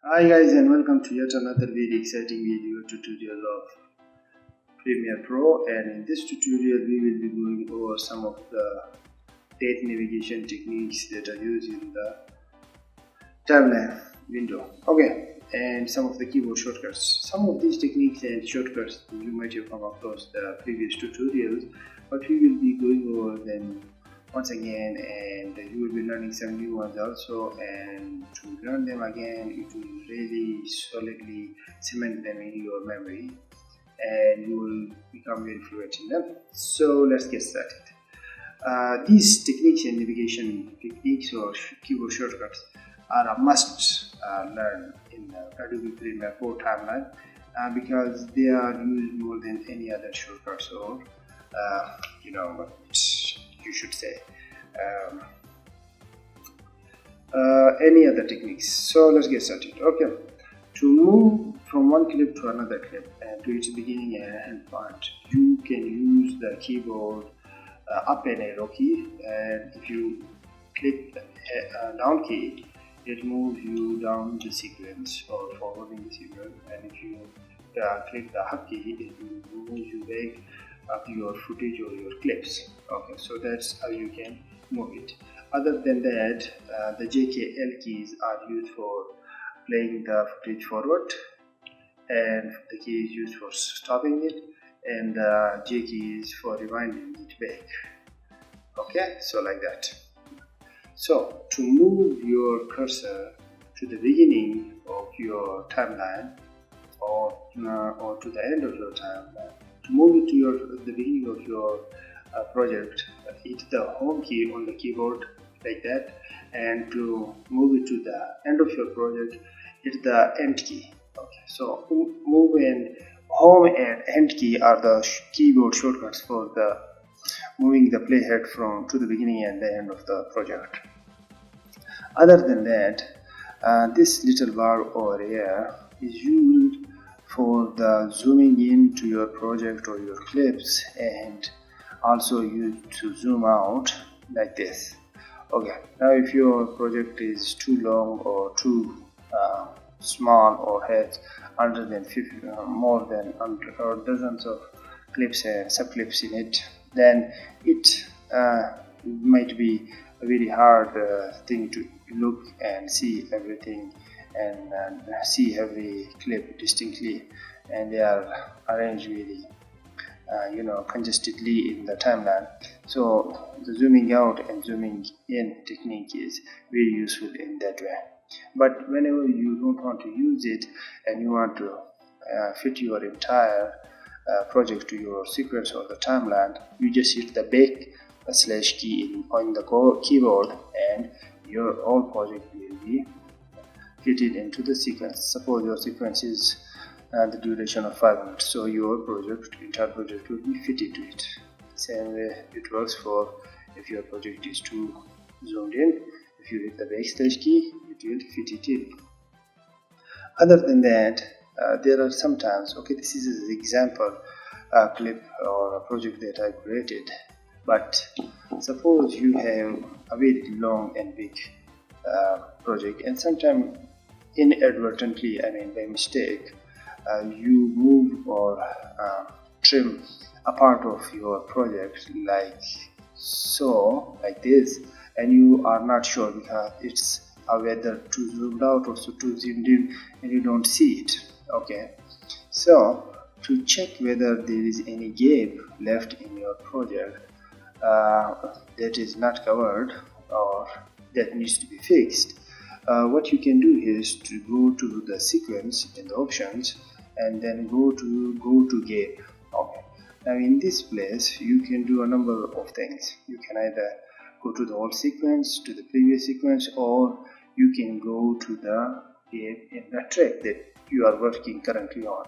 Hi guys, and welcome to yet another very exciting video tutorial of Premiere Pro. And in this tutorial we will be going over some of the date navigation techniques that are used in the timeline window. Okay, and some of the keyboard shortcuts. Some of these techniques and shortcuts you might have come across the previous tutorials, but we will be going over them once again, and you will be learning some new ones also. And to learn them again, it will really solidly cement them in your memory and you will become very fluent in them. So let's get started. These techniques and navigation techniques or keyboard shortcuts are a must learn in Adobe Premiere Pro timeline because they are used more than any other shortcuts or what you should say any other techniques. So let's get started. Okay, to move from one clip to another clip and to its beginning and end point, you can use the keyboard up and arrow key, and if you click the down key, it moves you down the sequence or forwarding the sequence, and if you click the up key, it will move you back up your footage or your clips. Okay, so that's how you can move it. Other than that, the JKL keys are used for playing the footage forward, and the key is used for stopping it, and the J key is for rewinding it back. Okay, so like that. So to move your cursor to the beginning of your timeline or to the end of your timeline, to move it to the beginning of your project, hit the home key on the keyboard like that, and to move it to the end of your project, hit the end key. Okay, so move and home and end key are the keyboard shortcuts for the moving the playhead from to the beginning and the end of the project. Other than that, this little bar over here is used for the zooming in to your project or your clips, and also used to zoom out like this. Okay, now if your project is too long or too small or has under than 50, more than 100 or dozens of clips and subclips in it, then it might be a very hard thing to look and see everything and see every clip distinctly, and they are arranged really congested,ly in the timeline. So the zooming out and zooming in technique is very useful in that way. But whenever you don't want to use it and you want to fit your entire project to your sequence or the timeline, you just hit the back / key on the keyboard, and your whole project will be fitted into the sequence. Suppose your sequence is the duration of 5 minutes, so your entire project will be fitted to it. Same way it works for if your project is too zoomed in. If you hit the back / key, it will fit it in. Other than that, there are sometimes, okay, this is an example clip or a project that I created, but suppose you have a very long and big project, and sometimes inadvertently, by mistake, you move or trim a part of your project like so, like this, and you are not sure because it's whether too zoomed out or too zoomed in, and you don't see it. Okay, so to check whether there is any gap left in your project that is not covered or that needs to be fixed, what you can do is to go to the sequence in the options and then go to gap. Okay, now in this place you can do a number of things. You can either go to the old sequence, to the previous sequence, or you can go to the gap in the track that you are working currently on.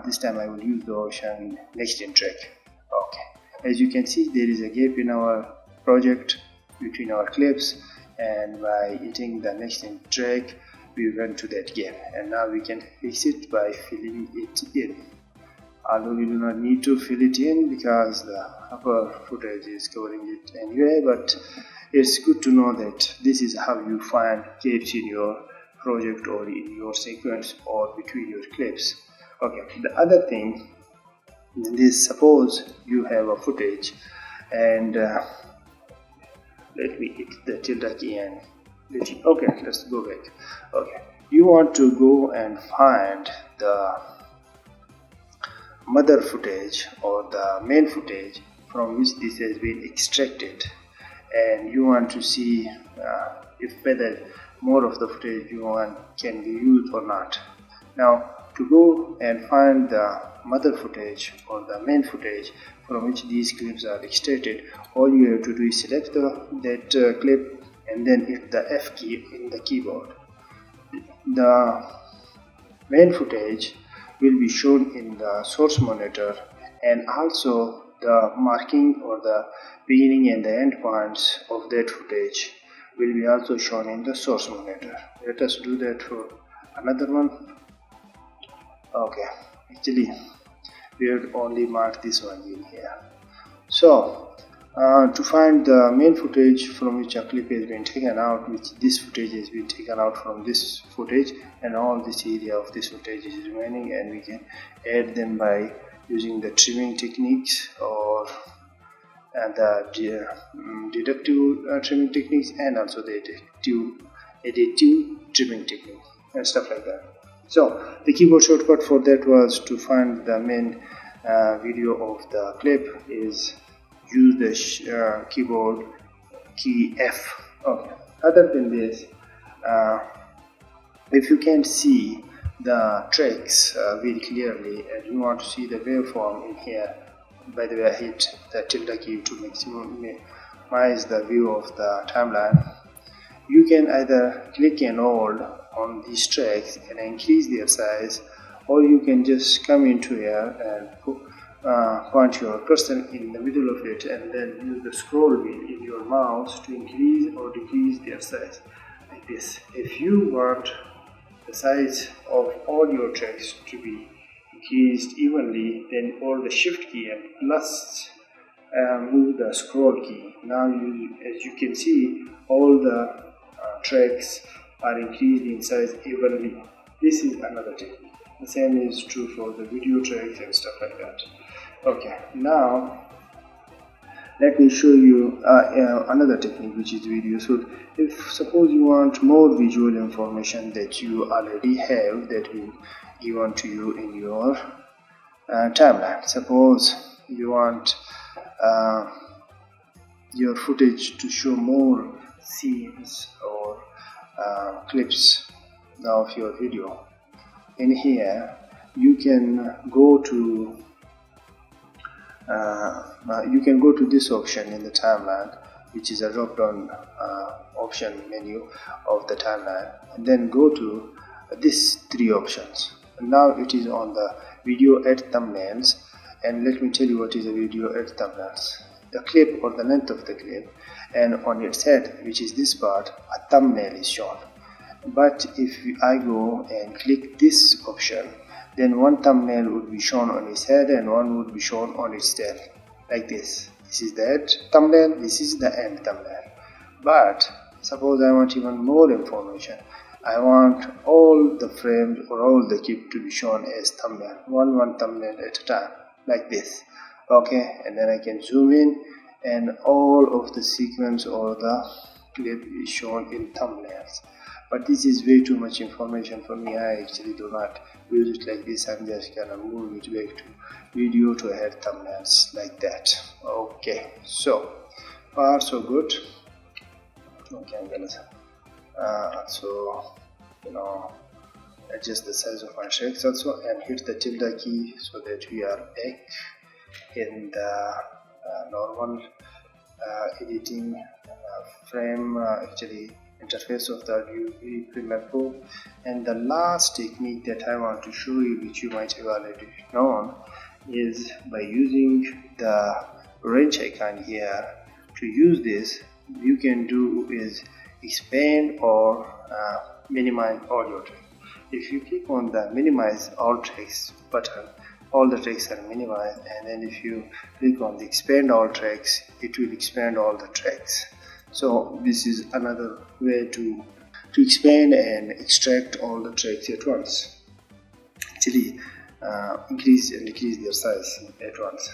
This time I will use the option next in track. Okay, as you can see, there is a gap in our project between our clips, and by hitting the next in track we went to that gap, and now we can fix it by filling it in. Although we do not need to fill it in because the upper footage is covering it anyway, but it's good to know that this is how you find gaps in your project or in your sequence or between your clips. Okay, the other thing is, suppose you have a footage and let me hit the tilde key and okay, let's go back. Okay, you want to go and find the mother footage or the main footage from which this has been extracted, and you want to see if whether more of the footage you want can be used or not. Now, to go and find the mother footage or the main footage from which these clips are extracted, all you have to do is select that clip and then hit the F key in the keyboard. The main footage will be shown in the source monitor, and also the marking or the beginning and the end points of that footage will be also shown in the source monitor. Let us do that for another one. Okay, actually we have only marked this one in here. So to find the main footage from which a clip has been taken out, which this footage has been taken out from this footage, and all this area of this footage is remaining, and we can add them by using the trimming techniques or the deductive trimming techniques, and also the additive trimming technique and stuff like that. So the keyboard shortcut for that was to find the main video of the clip is use the keyboard key F. Okay. Other than this, if you can see the tracks very clearly and you want to see the waveform in here, by the way I hit the tilde key to maximize the view of the timeline. You can either click and hold on these tracks and increase their size, or you can just come into here and point your cursor in the middle of it and then use the scroll wheel in your mouse to increase or decrease their size like this. If you want the size of all your tracks to be increased evenly, then hold the shift key and plus move the scroll key. Now as you can see, all the tracks are increased in size evenly. This is another technique. The same is true for the video tracks and stuff like that. Okay, now let me show you another technique which is very useful. If suppose you want more visual information that you already have that will give on to you in your timeline. Suppose you want your footage to show more scenes or clips of your video. In here you can go to this option in the timeline, which is a drop down option menu of the timeline, and then go to these three options. Now it is on the video add thumbnails, and let me tell you what is a video add thumbnails. The clip or the length of the clip, and on its head, which is this part, a thumbnail is shown. But if I go and click this option, then one thumbnail would be shown on its head and one would be shown on its tail, like this. This is the head thumbnail, this is the end thumbnail. But suppose I want even more information. I want all the frames or all the clip to be shown as thumbnail, one thumbnail at a time, like this. Okay, and then I can zoom in and all of the sequence or the clip is shown in thumbnails. But this is way too much information for me. I actually do not use it like this. I'm just gonna move it back to video to add thumbnails like that. Okay, so far so good. Okay, I'm gonna adjust the size of my tracks also and hit the tilde key so that we are back in the normal editing frame interface of the Adobe Premiere Pro. And the last technique that I want to show you, which you might have already known, is by using the wrench icon here. To use this, you can do is expand or minimize all your tracks. If you click on the minimize all tracks button, all the tracks are minimized, and then if you click on the expand all tracks, it will expand all the tracks. So this is another way to to expand and extract all the tracks at once. Actually, increase and decrease their size at once.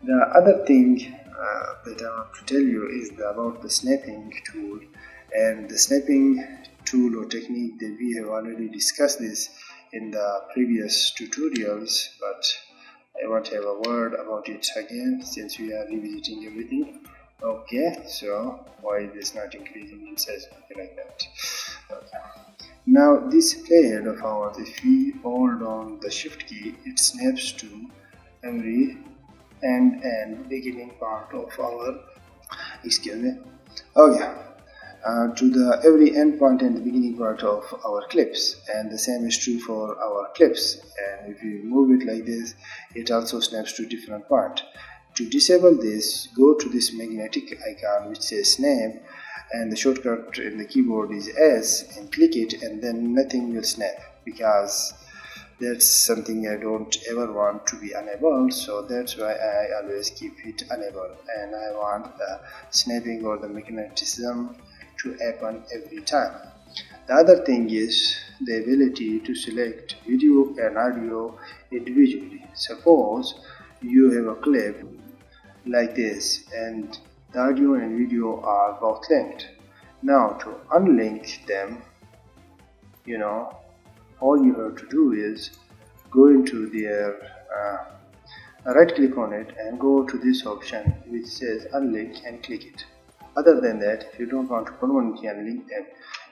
The other thing that I want to tell you is about the snapping tool. And the snapping tool or technique that we have already discussed this in the previous tutorials, but I want to have a word about it again since we are revisiting everything. Okay, so why is this not increasing in size? Okay, like that. Okay. Now this playhead of ours, if we hold down the shift key, it snaps to every end and beginning part of our, to the every end point and the beginning part of our clips, and the same is true for our clips. And if you move it like this, it also snaps to different part. To disable this, go to this magnetic icon which says snap, and the shortcut in the keyboard is S, and click it, and then nothing will snap, because that's something I don't ever want to be enabled. So that's why I always keep it enabled, and I want the snapping or the magnetism to happen every time. The other thing is the ability to select video and audio individually. Suppose you have a clip like this and the audio and video are both linked. Now to unlink them, all you have to do is go into their right click on it and go to this option which says unlink and click it. Other than that, if you don't want to permanently unlink them,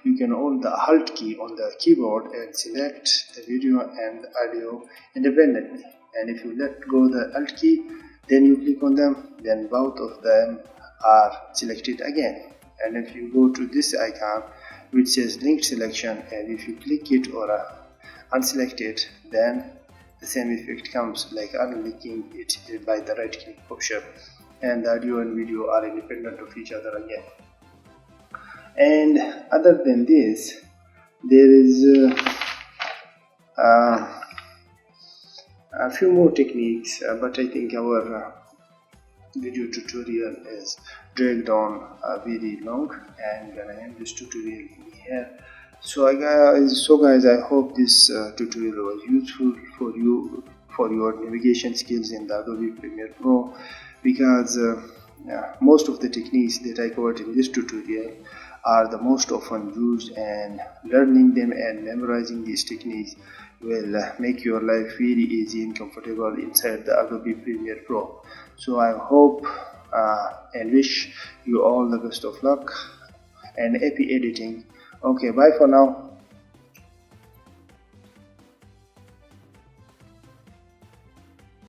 you can hold the Alt key on the keyboard and select the video and the audio independently. And if you let go the Alt key, then you click on them, then both of them are selected again. And if you go to this icon which says linked selection, and if you click it or unselect it, then the same effect comes like unlinking it by the right click option, and the audio and video are independent of each other again. And other than this, there is a few more techniques, but I think our video tutorial is dragged on very long, and I'm gonna end this tutorial here. So guys, I hope this tutorial was useful for you for your navigation skills in the Adobe Premiere Pro, because most of the techniques that I covered in this tutorial are the most often used, and learning them and memorizing these techniques will make your life very easy and comfortable inside the Adobe Premiere Pro. So I hope and wish you all the best of luck and happy editing. Okay, bye for now.